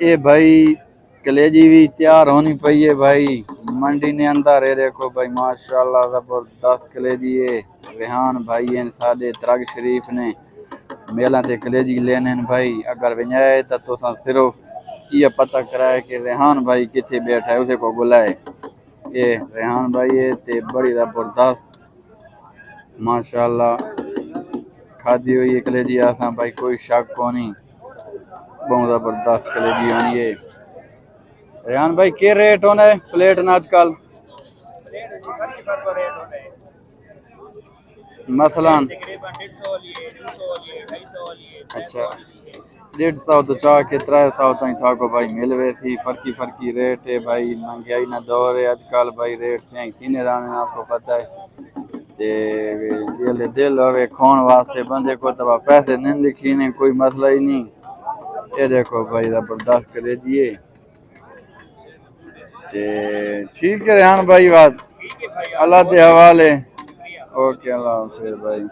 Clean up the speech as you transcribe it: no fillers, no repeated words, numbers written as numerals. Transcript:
ये भाई कलेजी भी तैयार होनी पई है भाई। मंडी ने अंदर है देखो भाई माशाल्लाह जबरदस्त कलेजी है। रेहान भाई हैं साडे त्रग शरीफ ने मेला ते कलेजी लेने भाई। अगर वञाए तो तुसां सिर्फ ये पता कराए कि रेहान भाई किथे बैठा है उसे को बुलाए। ये रेहान भाई है ते बड़ी जबरदस्त माशाल्लाह खादी हुई है कलेजी आसा भाई कोई शक को नहीं। बहुत जबरदस्त कलेजी होनी है। रेहान भाई के रेट होना है प्लेट ना आजकल मसलन अच्छा 150 तो चाह के 300 ताई थाको भाई मिल वैसी फर्की फर्की रेट है भाई। महंगाई ना दौर है आजकल भाई रेट से थीने रहने आपको पता है। ते ये दिल होवे खोन वास्ते बंदे को तो पैसे नहीं लिखी कोई मसला ही नहीं। ये देखो भाई जबरदस्त करे दिए ते ठीक है रेहान भाई बात अल्लाह के हवाले। ओके अल्लाह हाफिज़ भाई।